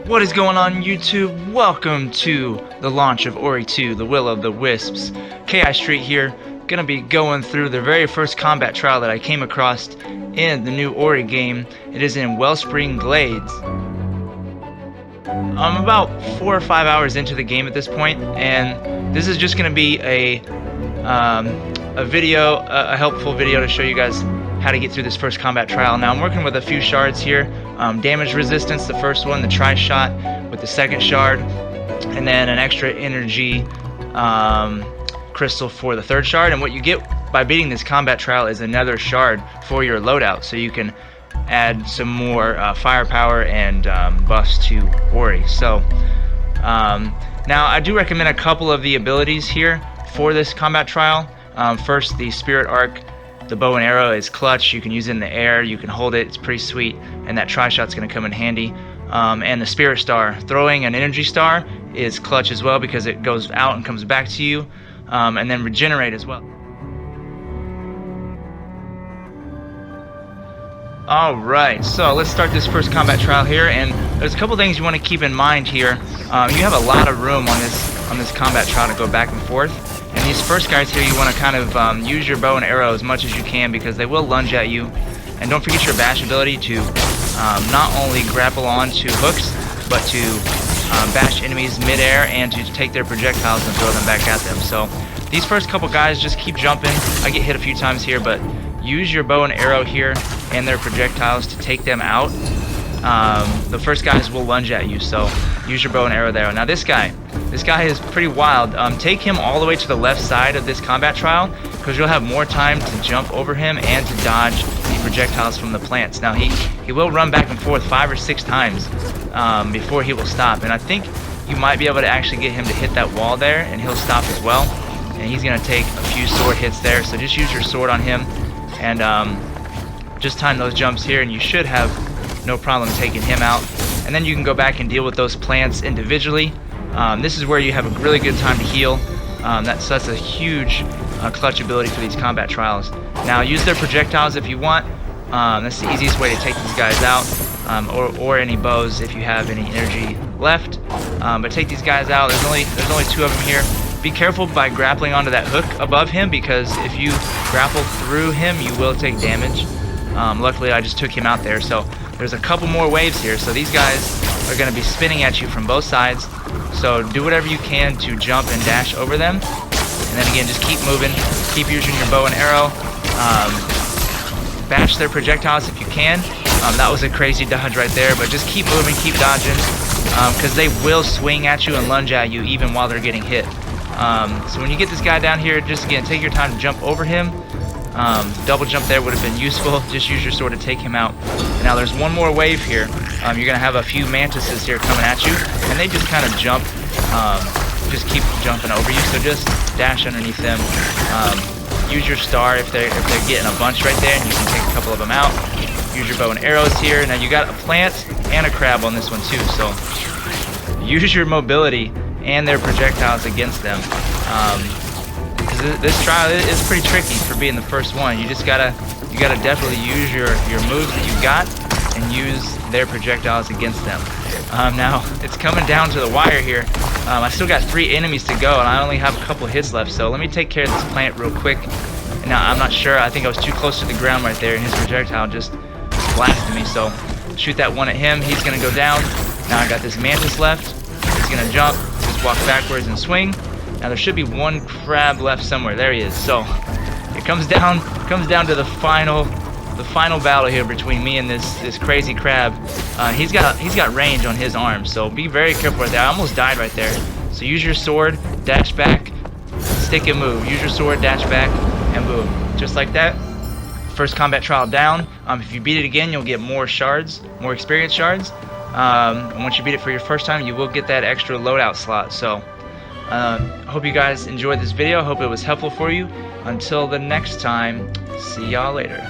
What is going on, YouTube? Welcome to the launch of Ori 2, the Will of the Wisps. KI Street here, gonna be going through the very first combat trial that I came across in the new Ori game. It is in Wellspring Glades. I'm about 4 or 5 hours into the game at this point, and this is just gonna be a video, a helpful video to show you guys how to get through this first combat trial. Now I'm working with a few shards here. Damage resistance, the first one, the tri-shot with the second shard, and then an extra energy crystal for the third shard. And what you get by beating this combat trial is another shard for your loadout, so you can add some more firepower and buffs to Ori. So now I do recommend a couple of the abilities here for this combat trial. First, the Spirit Arc. The bow and arrow is clutch. You can use it in the air, you can hold it, it's pretty sweet, and that tri-shot's going to come in handy. And the Spirit Star, throwing an energy star is clutch as well because it goes out and comes back to you, and then regenerate as well. Alright, so let's start this first combat trial here, and there's a couple things you want to keep in mind here. You have a lot of room on this combat trial to go back and forth. And these first guys here, you want to kind of use your bow and arrow as much as you can because they will lunge at you. And don't forget your bash ability to not only grapple onto hooks, but to bash enemies mid-air and to take their projectiles and throw them back at them. So these first couple guys, just keep jumping. I get hit a few times here, but use your bow and arrow here and their projectiles to take them out. The first guys will lunge at you, so use your bow and arrow there. Now this guy is pretty wild. Take him all the way to the left side of this combat trial because you'll have more time to jump over him and to dodge the projectiles from the plants. Now he will run back and forth 5 or 6 times before he will stop, and I think you might be able to actually get him to hit that wall there and he'll stop as well. And he's going to take a few sword hits there, so just use your sword on him and just time those jumps here and you should have no problem taking him out. And then you can go back and deal with those plants individually. This is where you have a really good time to heal. That's a huge clutch ability for these combat trials. Now use their projectiles if you want. That's the easiest way to take these guys out, or any bows if you have any energy left. But take these guys out. There's only 2 of them here. Be careful by grappling onto that hook above him because if you grapple through him, you will take damage. Luckily, I just took him out there. So there's a couple more waves here. So these guys are going to be spinning at you from both sides. So do whatever you can to jump and dash over them. And then again, just keep moving. Keep using your bow and arrow. Bash their projectiles if you can. That was a crazy dodge right there. But just keep moving, keep dodging. Because they will swing at you and lunge at you even while they're getting hit. So when you get this guy down here, just again, take your time to jump over him. Double jump there would have been useful. Just use your sword to take him out. And now there's one more wave here. You're going to have a few mantises here coming at you, and they just kind of jump, just keep jumping over you, so just dash underneath them. Use your star if they're getting a bunch right there, and you can take a couple of them out. Use your bow and arrows here. Now you got a plant and a crab on this one too, so use your mobility and their projectiles against them. This trial is pretty tricky for being the first one. You gotta definitely use your moves that you got and use their projectiles against them. Now it's coming down to the wire here. I still got 3 enemies to go and I only have a couple hits left, so let me take care of this plant real quick. Now I'm not sure, I think I was too close to the ground right there and his projectile just blasted me, so shoot that one at him. He's gonna go down. Now I got this mantis left. He's gonna jump, just walk backwards and swing. Now there should be 1 crab left somewhere. There he is. So it comes down to the final battle here between me and this crazy crab. He's got range on his arms, so be very careful right there. I almost died right there. So use your sword, dash back, stick and move. Use your sword, dash back, and move. Just like that. First combat trial down. If you beat it again, you'll get more shards, more experience shards. And once you beat it for your first time, you will get that extra loadout slot. So I hope you guys enjoyed this video. I hope it was helpful for you. Until the next time, see y'all later.